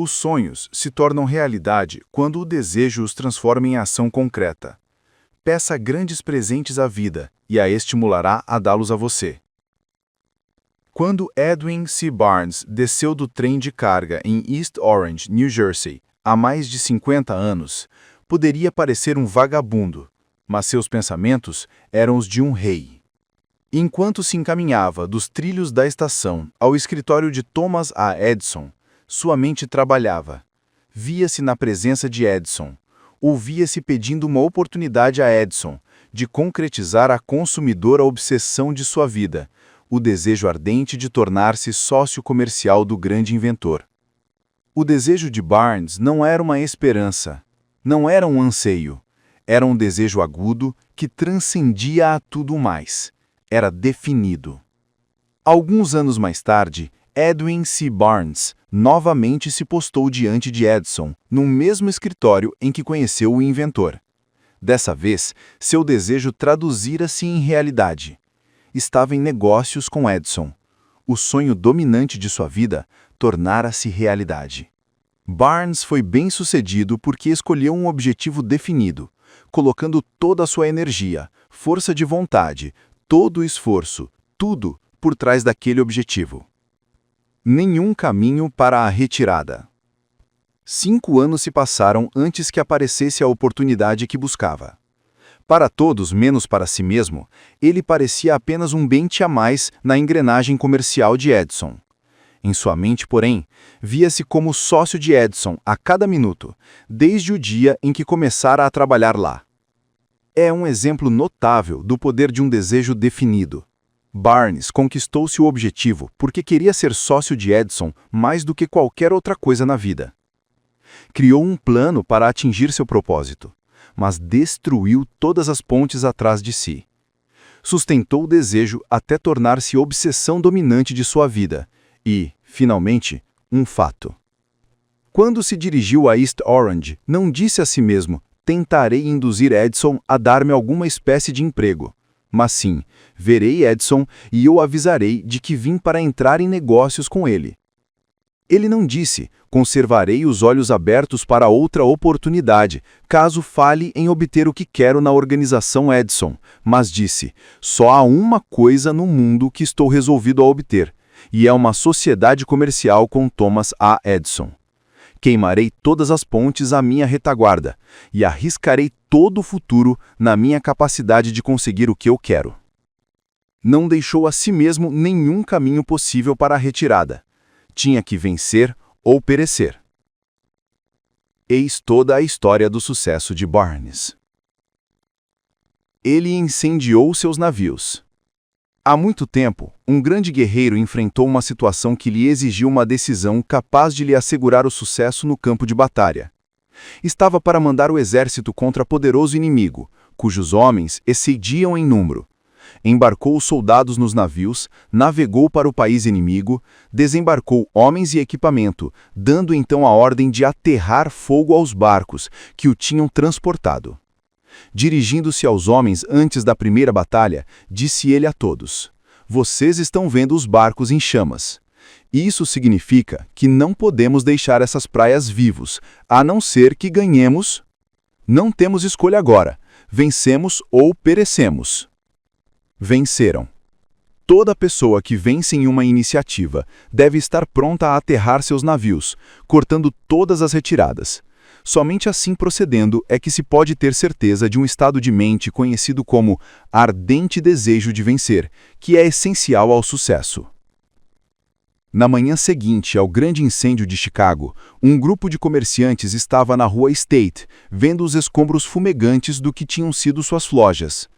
Os sonhos se tornam realidade quando o desejo os transforma em ação concreta. Peça grandes presentes à vida e a estimulará a dá-los a você. Quando Edwin C. Barnes desceu do trem de carga em East Orange, New Jersey, há mais de 50 anos, poderia parecer um vagabundo, mas seus pensamentos eram os de um rei. Enquanto se encaminhava dos trilhos da estação ao escritório de Thomas A. Edison, sua mente trabalhava. Via-se na presença de Edison. Ouvia-se pedindo uma oportunidade a Edison de concretizar a consumidora obsessão de sua vida, o desejo ardente de tornar-se sócio comercial do grande inventor. O desejo de Barnes não era uma esperança, não era um anseio, era um desejo agudo que transcendia a tudo mais. Era definido. Alguns anos mais tarde, Edwin C. Barnes novamente se postou diante de Edison, no mesmo escritório em que conheceu o inventor. Dessa vez, seu desejo traduzira-se em realidade. Estava em negócios com Edison. O sonho dominante de sua vida tornara-se realidade. Barnes foi bem-sucedido porque escolheu um objetivo definido, colocando toda a sua energia, força de vontade, todo o esforço, tudo por trás daquele objetivo. Nenhum caminho para a retirada. 5 anos se passaram antes que aparecesse a oportunidade que buscava. Para todos, menos para si mesmo, ele parecia apenas um bente a mais na engrenagem comercial de Edison. Em sua mente, porém, via-se como sócio de Edison a cada minuto, desde o dia em que começara a trabalhar lá. É um exemplo notável do poder de um desejo definido. Barnes conquistou seu objetivo porque queria ser sócio de Edison mais do que qualquer outra coisa na vida. Criou um plano para atingir seu propósito, mas destruiu todas as pontes atrás de si. Sustentou o desejo até tornar-se obsessão dominante de sua vida e, finalmente, um fato. Quando se dirigiu a East Orange, não disse a si mesmo: tentarei induzir Edison a dar-me alguma espécie de emprego. Mas sim, verei Edison e eu avisarei de que vim para entrar em negócios com ele. Ele não disse: conservarei os olhos abertos para outra oportunidade, caso falhe em obter o que quero na organização Edison, mas disse: só há uma coisa no mundo que estou resolvido a obter, e é uma sociedade comercial com Thomas A. Edison. Queimarei todas as pontes à minha retaguarda e arriscarei todo o futuro na minha capacidade de conseguir o que eu quero. Não deixou a si mesmo nenhum caminho possível para a retirada. Tinha que vencer ou perecer. Eis toda a história do sucesso de Barnes. Ele incendiou seus navios. Há muito tempo, um grande guerreiro enfrentou uma situação que lhe exigiu uma decisão capaz de lhe assegurar o sucesso no campo de batalha. Estava para mandar o exército contra poderoso inimigo, cujos homens excediam em número. Embarcou os soldados nos navios, navegou para o país inimigo, desembarcou homens e equipamento, dando então a ordem de aterrar fogo aos barcos que o tinham transportado. Dirigindo-se aos homens antes da primeira batalha, disse ele a todos: vocês estão vendo os barcos em chamas. Isso significa que não podemos deixar essas praias vivos, a não ser que ganhemos. Não temos escolha agora. Vencemos ou perecemos. Venceram. Toda pessoa que vence em uma iniciativa deve estar pronta a aterrar seus navios, cortando todas as retiradas. Somente assim procedendo é que se pode ter certeza de um estado de mente conhecido como ardente desejo de vencer, que é essencial ao sucesso. Na manhã seguinte ao grande incêndio de Chicago, um grupo de comerciantes estava na rua State, vendo os escombros fumegantes do que tinham sido suas lojas.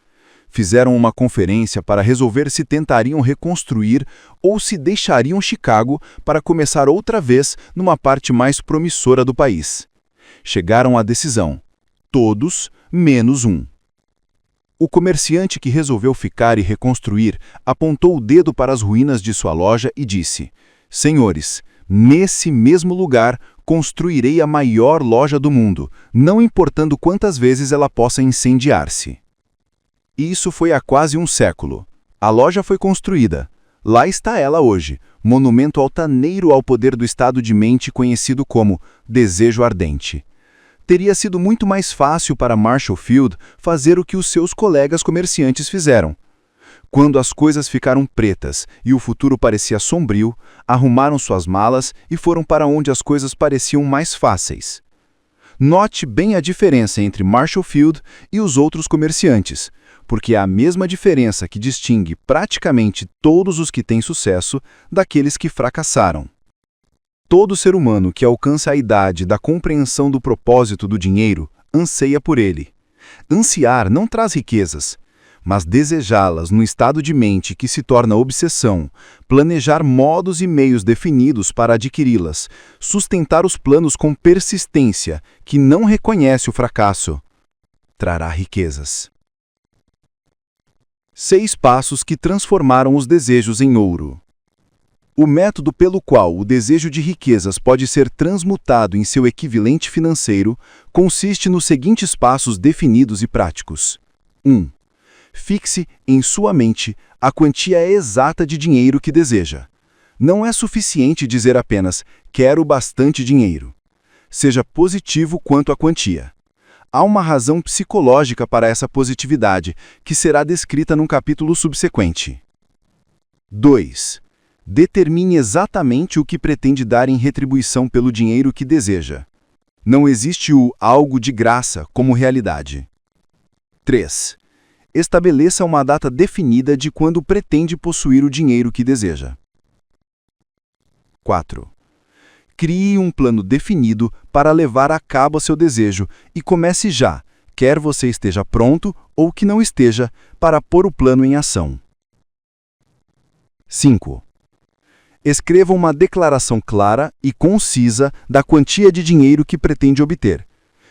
Fizeram uma conferência para resolver se tentariam reconstruir ou se deixariam Chicago para começar outra vez numa parte mais promissora do país. Chegaram à decisão: todos menos um. O comerciante que resolveu ficar e reconstruir apontou o dedo para as ruínas de sua loja e disse: senhores, nesse mesmo lugar construirei a maior loja do mundo, não importando quantas vezes ela possa incendiar-se. Isso foi há quase um século. A loja foi construída. Lá está ela hoje, monumento altaneiro ao poder do estado de mente conhecido como desejo ardente. Teria sido muito mais fácil para Marshall Field fazer o que os seus colegas comerciantes fizeram. Quando as coisas ficaram pretas e o futuro parecia sombrio, arrumaram suas malas e foram para onde as coisas pareciam mais fáceis. Note bem a diferença entre Marshall Field e os outros comerciantes, porque é a mesma diferença que distingue praticamente todos os que têm sucesso daqueles que fracassaram. Todo ser humano que alcança a idade da compreensão do propósito do dinheiro anseia por ele. Ansiar não traz riquezas, mas desejá-las no estado de mente que se torna obsessão, planejar modos e meios definidos para adquiri-las, sustentar os planos com persistência, que não reconhece o fracasso, trará riquezas. 6 passos que transformaram os desejos em ouro. O método pelo qual o desejo de riquezas pode ser transmutado em seu equivalente financeiro consiste nos seguintes passos definidos e práticos. 1. Fixe em sua mente a quantia exata de dinheiro que deseja. Não é suficiente dizer apenas "quero bastante dinheiro". Seja positivo quanto à quantia. Há uma razão psicológica para essa positividade, que será descrita num capítulo subsequente. 2. Determine exatamente o que pretende dar em retribuição pelo dinheiro que deseja. Não existe o algo de graça como realidade. 3. Estabeleça uma data definida de quando pretende possuir o dinheiro que deseja. 4. Crie um plano definido para levar a cabo seu desejo e comece já, quer você esteja pronto ou que não esteja, para pôr o plano em ação. 5. Escreva uma declaração clara e concisa da quantia de dinheiro que pretende obter.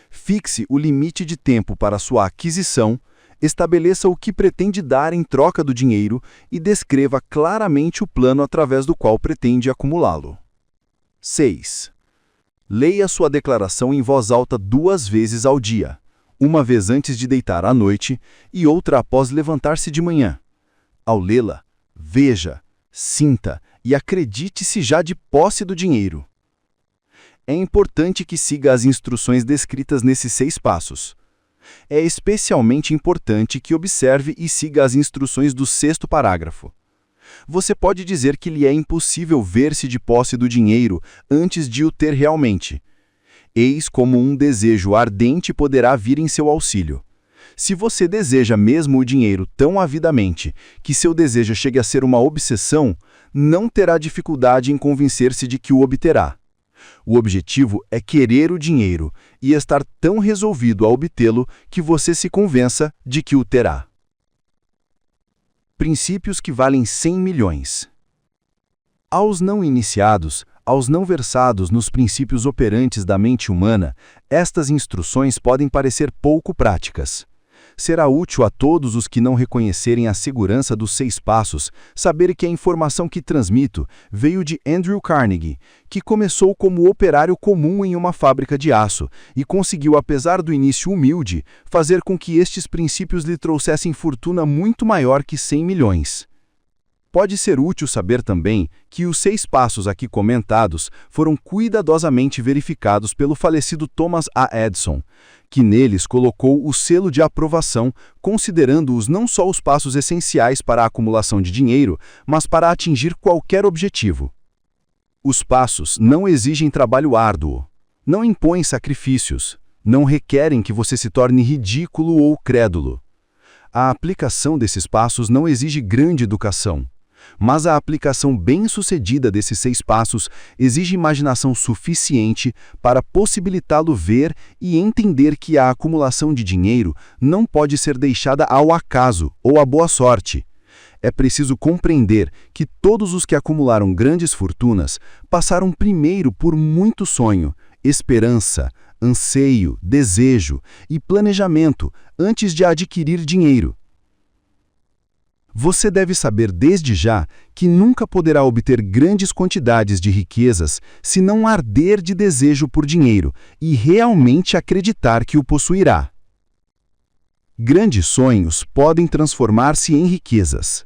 Fixe o limite de tempo para sua aquisição, estabeleça o que pretende dar em troca do dinheiro e descreva claramente o plano através do qual pretende acumulá-lo. 6. Leia sua declaração em voz alta 2 vezes ao dia, uma vez antes de deitar à noite e outra após levantar-se de manhã. Ao lê-la, veja, sinta e acredite-se já de posse do dinheiro. É importante que siga as instruções descritas nesses 6 passos. É especialmente importante que observe e siga as instruções do 6º parágrafo. Você pode dizer que lhe é impossível ver-se de posse do dinheiro antes de o ter realmente. Eis como um desejo ardente poderá vir em seu auxílio. Se você deseja mesmo o dinheiro tão avidamente que seu desejo chegue a ser uma obsessão, não terá dificuldade em convencer-se de que o obterá. O objetivo é querer o dinheiro e estar tão resolvido a obtê-lo que você se convença de que o terá. Princípios que valem 100 milhões. Aos não iniciados, aos não versados nos princípios operantes da mente humana, estas instruções podem parecer pouco práticas. Será útil a todos os que não reconhecerem a segurança dos 6 passos saber que a informação que transmito veio de Andrew Carnegie, que começou como operário comum em uma fábrica de aço e conseguiu, apesar do início humilde, fazer com que estes princípios lhe trouxessem fortuna muito maior que 100 milhões. Pode ser útil saber também que os 6 passos aqui comentados foram cuidadosamente verificados pelo falecido Thomas A. Edison, que neles colocou o selo de aprovação, considerando-os não só os passos essenciais para a acumulação de dinheiro, mas para atingir qualquer objetivo. Os passos não exigem trabalho árduo, não impõem sacrifícios, não requerem que você se torne ridículo ou crédulo. A aplicação desses passos não exige grande educação, mas a aplicação bem-sucedida desses 6 passos exige imaginação suficiente para possibilitá-lo ver e entender que a acumulação de dinheiro não pode ser deixada ao acaso ou à boa sorte. É preciso compreender que todos os que acumularam grandes fortunas passaram primeiro por muito sonho, esperança, anseio, desejo e planejamento antes de adquirir dinheiro. Você deve saber desde já que nunca poderá obter grandes quantidades de riquezas se não arder de desejo por dinheiro e realmente acreditar que o possuirá. Grandes sonhos podem transformar-se em riquezas.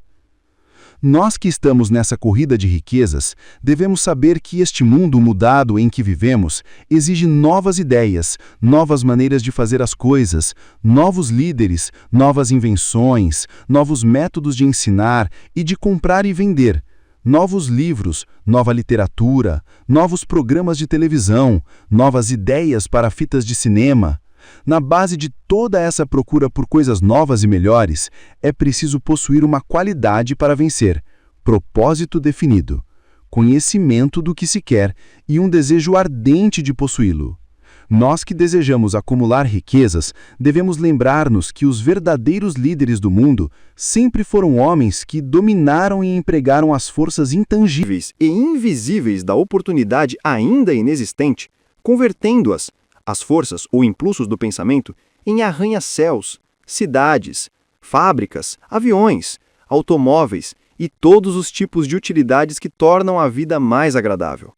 Nós que estamos nessa corrida de riquezas, devemos saber que este mundo mudado em que vivemos exige novas ideias, novas maneiras de fazer as coisas, novos líderes, novas invenções, novos métodos de ensinar e de comprar e vender, novos livros, nova literatura, novos programas de televisão, novas ideias para fitas de cinema. Na base de toda essa procura por coisas novas e melhores, é preciso possuir uma qualidade para vencer, propósito definido, conhecimento do que se quer e um desejo ardente de possuí-lo. Nós que desejamos acumular riquezas, devemos lembrar-nos que os verdadeiros líderes do mundo sempre foram homens que dominaram e empregaram as forças intangíveis e invisíveis da oportunidade ainda inexistente, convertendo-as, as forças ou impulsos do pensamento, em arranha-céus, cidades, fábricas, aviões, automóveis e todos os tipos de utilidades que tornam a vida mais agradável.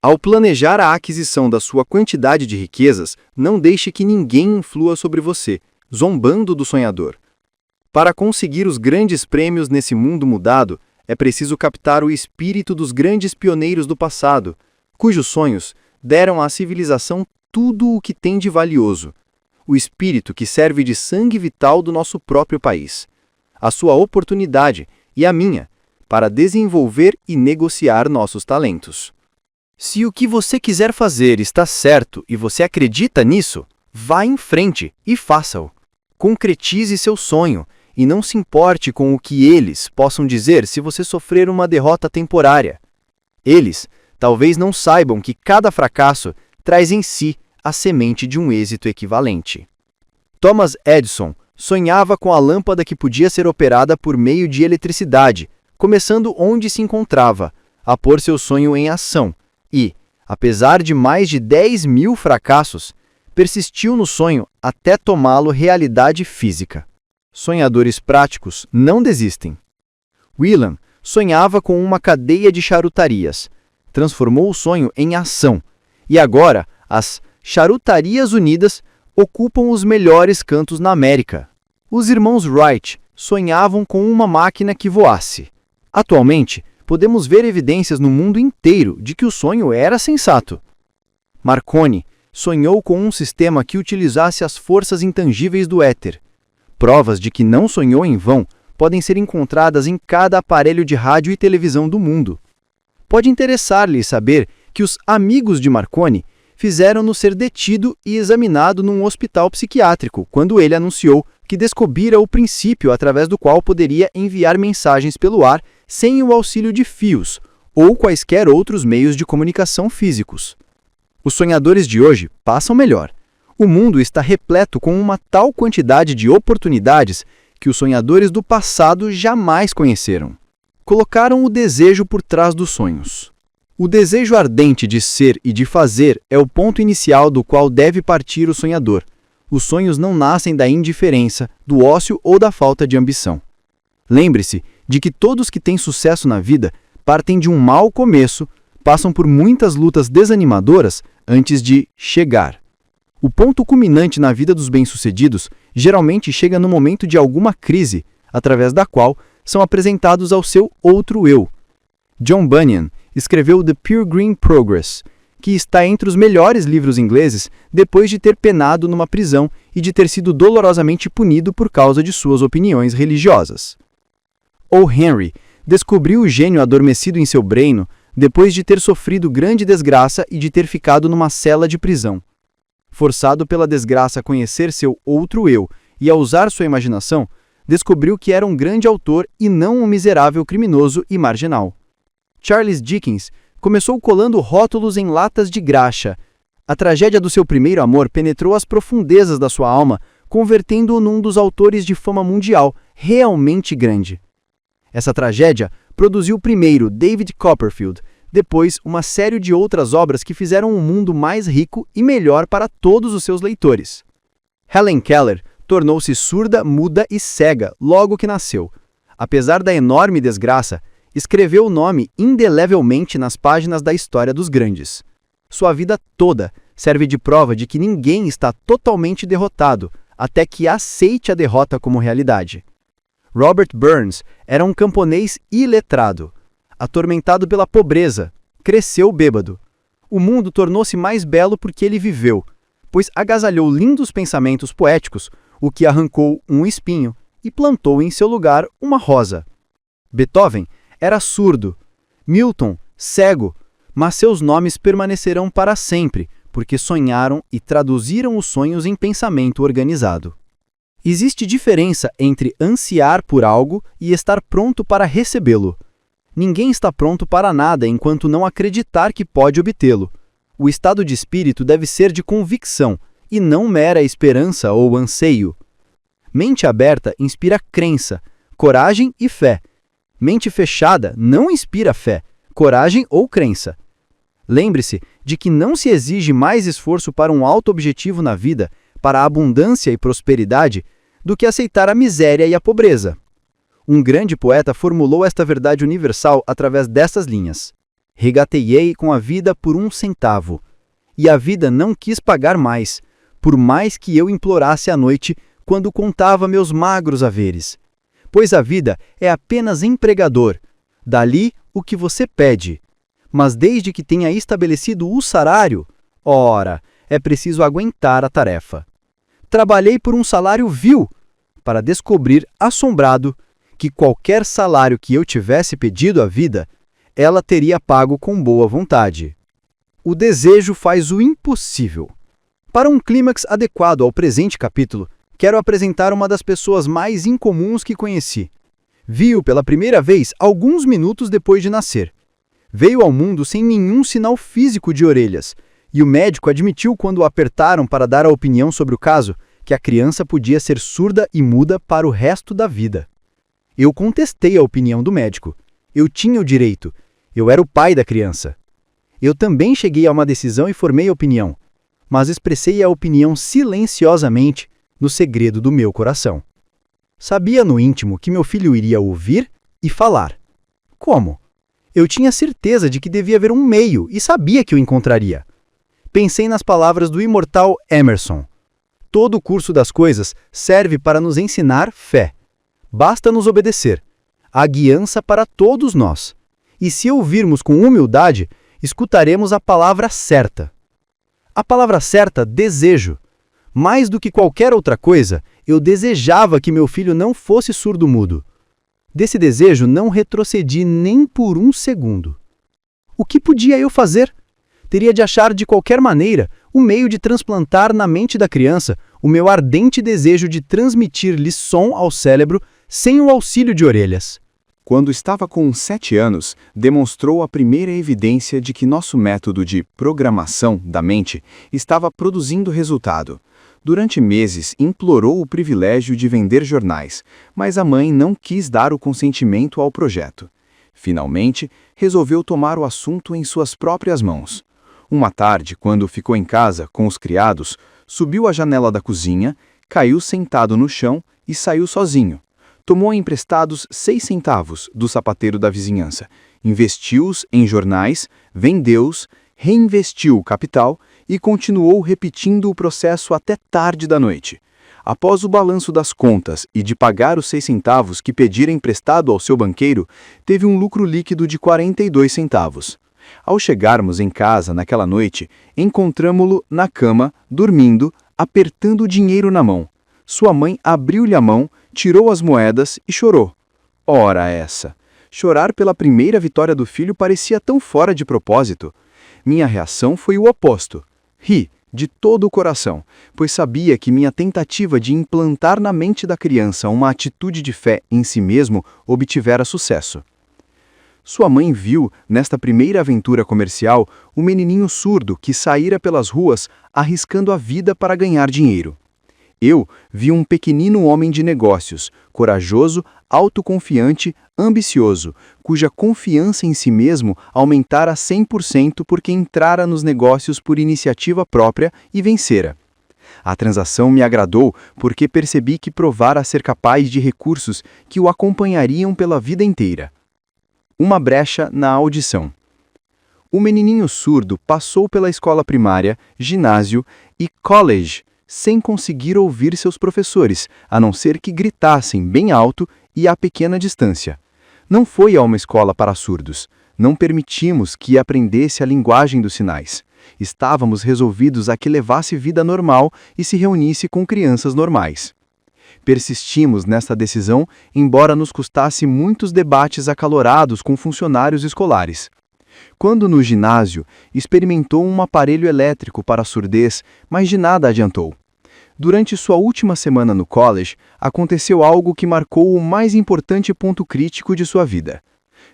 Ao planejar a aquisição da sua quantidade de riquezas, não deixe que ninguém influa sobre você, zombando do sonhador. Para conseguir os grandes prêmios nesse mundo mudado, é preciso captar o espírito dos grandes pioneiros do passado, cujos sonhos deram à civilização tudo o que tem de valioso, o espírito que serve de sangue vital do nosso próprio país, a sua oportunidade e a minha, para desenvolver e negociar nossos talentos. Se o que você quiser fazer está certo e você acredita nisso, vá em frente e faça-o. Concretize seu sonho e não se importe com o que eles possam dizer se você sofrer uma derrota temporária. Eles talvez não saibam que cada fracasso traz em si a semente de um êxito equivalente. Thomas Edison sonhava com a lâmpada que podia ser operada por meio de eletricidade, começando onde se encontrava, a pôr seu sonho em ação e, apesar de mais de 10.000 fracassos, persistiu no sonho até tomá-lo realidade física. Sonhadores práticos não desistem. Whelan sonhava com uma cadeia de charutarias, transformou o sonho em ação, e agora as Charutarias Unidas ocupam os melhores cantos na América. Os irmãos Wright sonhavam com uma máquina que voasse. Atualmente, podemos ver evidências no mundo inteiro de que o sonho era sensato. Marconi sonhou com um sistema que utilizasse as forças intangíveis do éter. Provas de que não sonhou em vão podem ser encontradas em cada aparelho de rádio e televisão do mundo. Pode interessar-lhe saber que os amigos de Marconi fizeram-no ser detido e examinado num hospital psiquiátrico quando ele anunciou que descobrira o princípio através do qual poderia enviar mensagens pelo ar sem o auxílio de fios ou quaisquer outros meios de comunicação físicos. Os sonhadores de hoje passam melhor. O mundo está repleto com uma tal quantidade de oportunidades que os sonhadores do passado jamais conheceram. Colocaram o desejo por trás dos sonhos. O desejo ardente de ser e de fazer é o ponto inicial do qual deve partir o sonhador. Os sonhos não nascem da indiferença, do ócio ou da falta de ambição. Lembre-se de que todos que têm sucesso na vida partem de um mau começo, passam por muitas lutas desanimadoras antes de chegar. O ponto culminante na vida dos bem-sucedidos geralmente chega no momento de alguma crise, através da qual são apresentados ao seu outro eu. John Bunyan escreveu The Pilgrim Progress, que está entre os melhores livros ingleses depois de ter penado numa prisão e de ter sido dolorosamente punido por causa de suas opiniões religiosas. O. Henry descobriu o gênio adormecido em seu breino depois de ter sofrido grande desgraça e de ter ficado numa cela de prisão. Forçado pela desgraça a conhecer seu outro eu e a usar sua imaginação, descobriu que era um grande autor e não um miserável criminoso e marginal. Charles Dickens começou colando rótulos em latas de graxa. A tragédia do seu primeiro amor penetrou as profundezas da sua alma, convertendo-o num dos autores de fama mundial realmente grande. Essa tragédia produziu primeiro David Copperfield, depois uma série de outras obras que fizeram um mundo mais rico e melhor para todos os seus leitores. Helen Keller tornou-se surda, muda e cega logo que nasceu. Apesar da enorme desgraça, escreveu o nome indelevelmente nas páginas da história dos grandes. Sua vida toda serve de prova de que ninguém está totalmente derrotado até que aceite a derrota como realidade. Robert Burns era um camponês iletrado. Atormentado pela pobreza, cresceu bêbado. O mundo tornou-se mais belo porque ele viveu, pois agasalhou lindos pensamentos poéticos, o que arrancou um espinho e plantou em seu lugar uma rosa. Beethoven era surdo, Milton, cego, mas seus nomes permanecerão para sempre, porque sonharam e traduziram os sonhos em pensamento organizado. Existe diferença entre ansiar por algo e estar pronto para recebê-lo. Ninguém está pronto para nada enquanto não acreditar que pode obtê-lo. O estado de espírito deve ser de convicção, e não mera esperança ou anseio. Mente aberta inspira crença, coragem e fé. Mente fechada não inspira fé, coragem ou crença. Lembre-se de que não se exige mais esforço para um alto objetivo na vida, para a abundância e prosperidade, do que aceitar a miséria e a pobreza. Um grande poeta formulou esta verdade universal através destas linhas: regateei com a vida por 1 centavo, e a vida não quis pagar mais, por mais que eu implorasse à noite quando contava meus magros haveres. Pois a vida é apenas empregador, dali o que você pede. Mas desde que tenha estabelecido o salário, ora, é preciso aguentar a tarefa. Trabalhei por um salário vil, para descobrir, assombrado, que qualquer salário que eu tivesse pedido à vida, ela teria pago com boa vontade. O desejo faz o impossível. Para um clímax adequado ao presente capítulo, quero apresentar uma das pessoas mais incomuns que conheci. Vi-o pela primeira vez alguns minutos depois de nascer. Veio ao mundo sem nenhum sinal físico de orelhas, e o médico admitiu quando o apertaram para dar a opinião sobre o caso, que a criança podia ser surda e muda para o resto da vida. Eu contestei a opinião do médico. Eu tinha o direito. Eu era o pai da criança. Eu também cheguei a uma decisão e formei opinião, mas expressei a opinião silenciosamente, no segredo do meu coração. Sabia no íntimo que meu filho iria ouvir e falar. Como? Eu tinha certeza de que devia haver um meio e sabia que o encontraria. Pensei nas palavras do imortal Emerson. Todo o curso das coisas serve para nos ensinar fé. Basta nos obedecer. Há guiança para todos nós. E se ouvirmos com humildade, escutaremos a palavra certa. A palavra certa, desejo. Mais do que qualquer outra coisa, eu desejava que meu filho não fosse surdo-mudo. Desse desejo não retrocedi nem por 1 segundo. O que podia eu fazer? Teria de achar de qualquer maneira o meio de transplantar na mente da criança o meu ardente desejo de transmitir-lhe som ao cérebro sem o auxílio de orelhas. Quando estava com 7 anos, demonstrou a primeira evidência de que nosso método de programação da mente estava produzindo resultado. Durante meses, implorou o privilégio de vender jornais, mas a mãe não quis dar o consentimento ao projeto. Finalmente, resolveu tomar o assunto em suas próprias mãos. Uma tarde, quando ficou em casa com os criados, subiu à janela da cozinha, caiu sentado no chão e saiu sozinho. Tomou emprestados 6 centavos do sapateiro da vizinhança, investiu-os em jornais, vendeu-os, reinvestiu o capital e continuou repetindo o processo até tarde da noite. Após o balanço das contas e de pagar os 6 centavos que pedira emprestado ao seu banqueiro, teve um lucro líquido de 42 centavos. Ao chegarmos em casa naquela noite, encontramo-lo na cama, dormindo, apertando o dinheiro na mão. Sua mãe abriu-lhe a mão, tirou as moedas e chorou. Ora essa! Chorar pela primeira vitória do filho parecia tão fora de propósito. Minha reação foi o oposto. Ri, de todo o coração, pois sabia que minha tentativa de implantar na mente da criança uma atitude de fé em si mesmo obtivera sucesso. Sua mãe viu, nesta primeira aventura comercial, o menininho surdo que saíra pelas ruas arriscando a vida para ganhar dinheiro. Eu vi um pequenino homem de negócios, corajoso, autoconfiante, ambicioso, cuja confiança em si mesmo aumentara 100% porque entrara nos negócios por iniciativa própria e vencera. A transação me agradou porque percebi que provara ser capaz de recursos que o acompanhariam pela vida inteira. Uma brecha na audição. O menininho surdo passou pela escola primária, ginásio e college sem conseguir ouvir seus professores, a não ser que gritassem bem alto e a pequena distância. Não foi a uma escola para surdos. Não permitimos que aprendesse a linguagem dos sinais. Estávamos resolvidos a que levasse vida normal e se reunisse com crianças normais. Persistimos nessa decisão, embora nos custasse muitos debates acalorados com funcionários escolares. Quando no ginásio, experimentou um aparelho elétrico para a surdez, mas de nada adiantou. Durante sua última semana no college, aconteceu algo que marcou o mais importante ponto crítico de sua vida.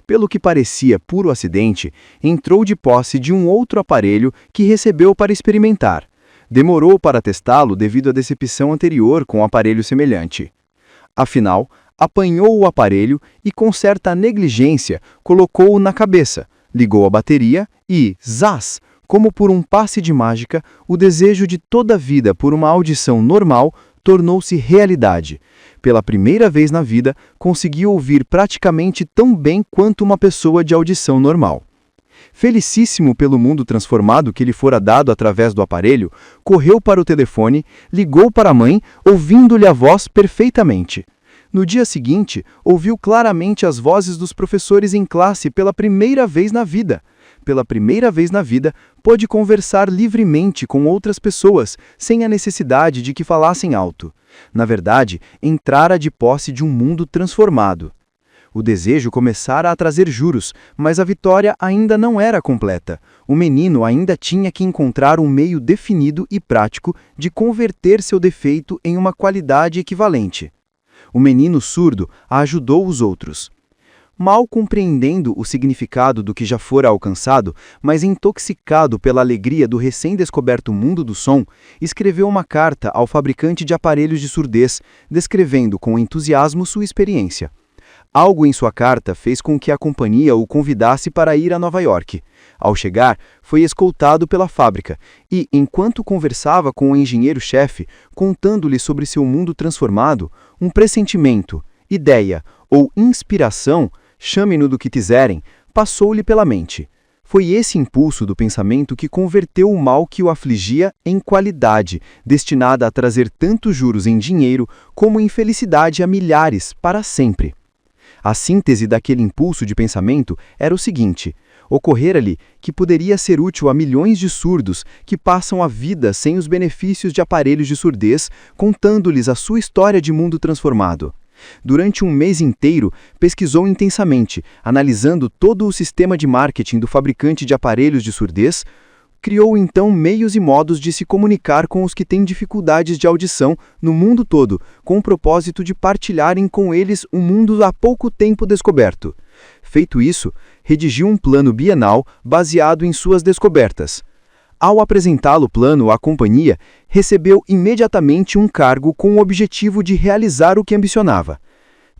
Pelo que parecia puro acidente, entrou de posse de um outro aparelho que recebeu para experimentar. Demorou para testá-lo devido à decepção anterior com um aparelho semelhante. Afinal, apanhou o aparelho e, com certa negligência, colocou-o na cabeça, ligou a bateria e, zás, como por um passe de mágica, o desejo de toda a vida por uma audição normal tornou-se realidade. Pela primeira vez na vida, conseguiu ouvir praticamente tão bem quanto uma pessoa de audição normal. Felicíssimo pelo mundo transformado que lhe fora dado através do aparelho, correu para o telefone, ligou para a mãe, ouvindo-lhe a voz perfeitamente. No dia seguinte, ouviu claramente as vozes dos professores em classe pela primeira vez na vida. Pela primeira vez na vida, pôde conversar livremente com outras pessoas, sem a necessidade de que falassem alto. Na verdade, entrara de posse de um mundo transformado. O desejo começara a trazer juros, mas a vitória ainda não era completa. O menino ainda tinha que encontrar um meio definido e prático de converter seu defeito em uma qualidade equivalente. O menino surdo ajudou os outros. Mal compreendendo o significado do que já fora alcançado, mas intoxicado pela alegria do recém-descoberto mundo do som, escreveu uma carta ao fabricante de aparelhos de surdez, descrevendo com entusiasmo sua experiência. Algo em sua carta fez com que a companhia o convidasse para ir a Nova York. Ao chegar, foi escoltado pela fábrica e, enquanto conversava com o engenheiro-chefe, contando-lhe sobre seu mundo transformado, um pressentimento, ideia ou inspiração, chame-no do que quiserem, passou-lhe pela mente. Foi esse impulso do pensamento que converteu o mal que o afligia em qualidade, destinada a trazer tanto juros em dinheiro como em felicidade a milhares para sempre. A síntese daquele impulso de pensamento era o seguinte: ocorrera-lhe que poderia ser útil a milhões de surdos que passam a vida sem os benefícios de aparelhos de surdez, contando-lhes a sua história de mundo transformado. Durante um mês inteiro, pesquisou intensamente, analisando todo o sistema de marketing do fabricante de aparelhos de surdez. Criou então meios e modos de se comunicar com os que têm dificuldades de audição no mundo todo, com o propósito de partilharem com eles um mundo há pouco tempo descoberto. Feito isso, redigiu um plano bienal baseado em suas descobertas. Ao apresentá-lo o plano à companhia, recebeu imediatamente um cargo com o objetivo de realizar o que ambicionava.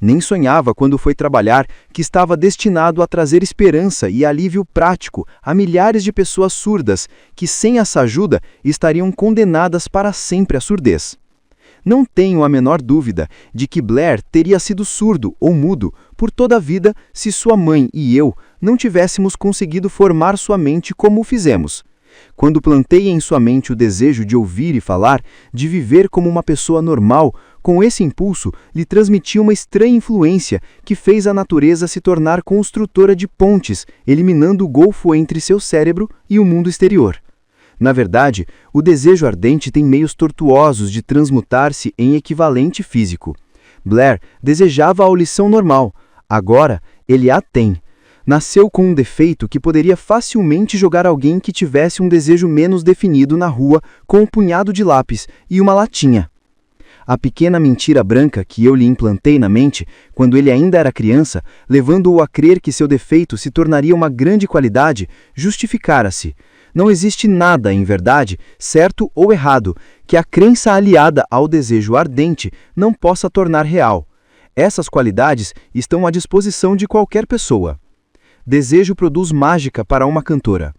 Nem sonhava quando foi trabalhar que estava destinado a trazer esperança e alívio prático a milhares de pessoas surdas que, sem essa ajuda, estariam condenadas para sempre à surdez. Não tenho a menor dúvida de que Blair teria sido surdo ou mudo por toda a vida se sua mãe e eu não tivéssemos conseguido formar sua mente como o fizemos. Quando plantei em sua mente o desejo de ouvir e falar, de viver como uma pessoa normal, com esse impulso lhe transmiti uma estranha influência que fez a natureza se tornar construtora de pontes, eliminando o golfo entre seu cérebro e o mundo exterior. Na verdade, o desejo ardente tem meios tortuosos de transmutar-se em equivalente físico. Blair desejava a audição normal. Agora, ele a tem. Nasceu com um defeito que poderia facilmente jogar alguém que tivesse um desejo menos definido na rua com um punhado de lápis e uma latinha. A pequena mentira branca que eu lhe implantei na mente, quando ele ainda era criança, levando-o a crer que seu defeito se tornaria uma grande qualidade, justificara-se. Não existe nada, em verdade, certo ou errado, que a crença aliada ao desejo ardente não possa tornar real. Essas qualidades estão à disposição de qualquer pessoa. Desejo produz mágica para uma cantora.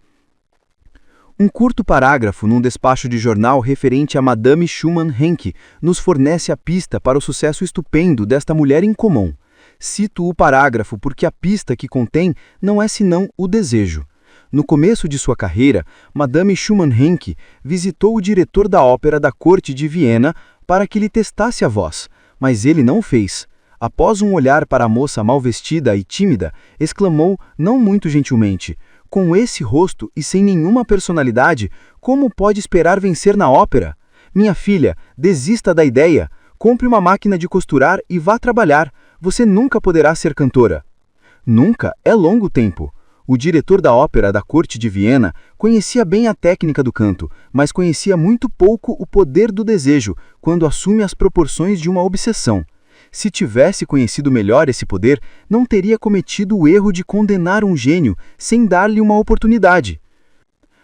Um curto parágrafo num despacho de jornal referente a Madame Schumann Hencke nos fornece a pista para o sucesso estupendo desta mulher incomum. Cito o parágrafo porque a pista que contém não é senão o desejo. No começo de sua carreira, Madame Schumann Hencke visitou o diretor da ópera da corte de Viena para que lhe testasse a voz, mas ele não o fez. Após um olhar para a moça mal vestida e tímida, exclamou, não muito gentilmente: com esse rosto e sem nenhuma personalidade, como pode esperar vencer na ópera? Minha filha, desista da ideia. Compre uma máquina de costurar e vá trabalhar. Você nunca poderá ser cantora. Nunca é longo tempo. O diretor da ópera da corte de Viena conhecia bem a técnica do canto, mas conhecia muito pouco o poder do desejo, quando assume as proporções de uma obsessão. Se tivesse conhecido melhor esse poder, não teria cometido o erro de condenar um gênio sem dar-lhe uma oportunidade.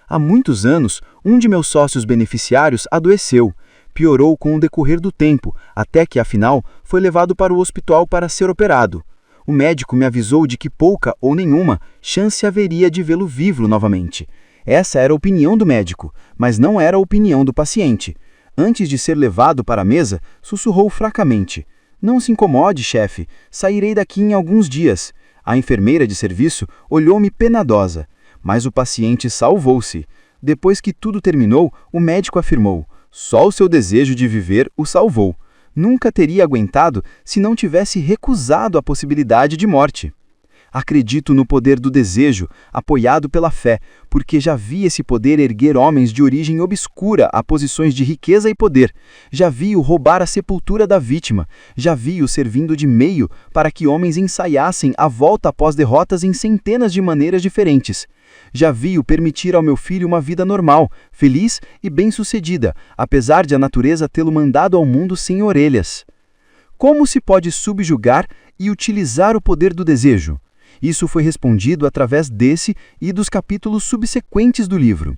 Há muitos anos, um de meus sócios beneficiários adoeceu. Piorou com o decorrer do tempo, até que, afinal, foi levado para o hospital para ser operado. O médico me avisou de que pouca ou nenhuma chance haveria de vê-lo vivo novamente. Essa era a opinião do médico, mas não era a opinião do paciente. Antes de ser levado para a mesa, sussurrou fracamente: não se incomode, chefe, sairei daqui em alguns dias. A enfermeira de serviço olhou-me penadosa, mas o paciente salvou-se. Depois que tudo terminou, o médico afirmou: só o seu desejo de viver o salvou. Nunca teria aguentado se não tivesse recusado a possibilidade de morte. Acredito no poder do desejo, apoiado pela fé, porque já vi esse poder erguer homens de origem obscura a posições de riqueza e poder. Já vi-o roubar a sepultura da vítima. Já vi-o servindo de meio para que homens ensaiassem a volta após derrotas em centenas de maneiras diferentes. Já vi-o permitir ao meu filho uma vida normal, feliz e bem-sucedida, apesar de a natureza tê-lo mandado ao mundo sem orelhas. Como se pode subjugar e utilizar o poder do desejo? Isso foi respondido através desse e dos capítulos subsequentes do livro.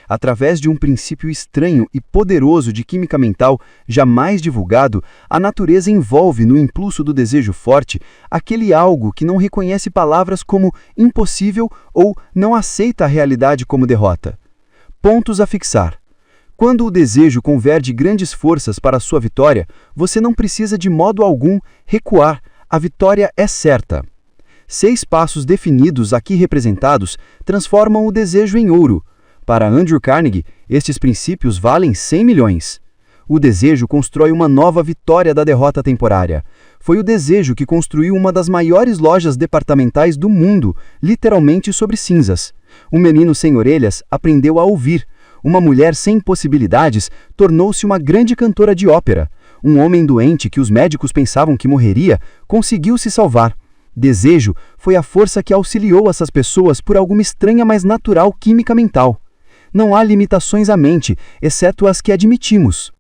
Através de um princípio estranho e poderoso de química mental, jamais divulgado, a natureza envolve no impulso do desejo forte aquele algo que não reconhece palavras como impossível ou não aceita a realidade como derrota. Pontos a fixar. Quando o desejo converge grandes forças para a sua vitória, você não precisa de modo algum recuar, a vitória é certa. 6 passos definidos aqui representados transformam o desejo em ouro. Para Andrew Carnegie, estes princípios valem 100 milhões. O desejo constrói uma nova vitória da derrota temporária. Foi o desejo que construiu uma das maiores lojas departamentais do mundo, literalmente sobre cinzas. Um menino sem orelhas aprendeu a ouvir. Uma mulher sem possibilidades tornou-se uma grande cantora de ópera. Um homem doente que os médicos pensavam que morreria conseguiu se salvar. Desejo foi a força que auxiliou essas pessoas por alguma estranha mas natural química mental. Não há limitações à mente, exceto as que admitimos.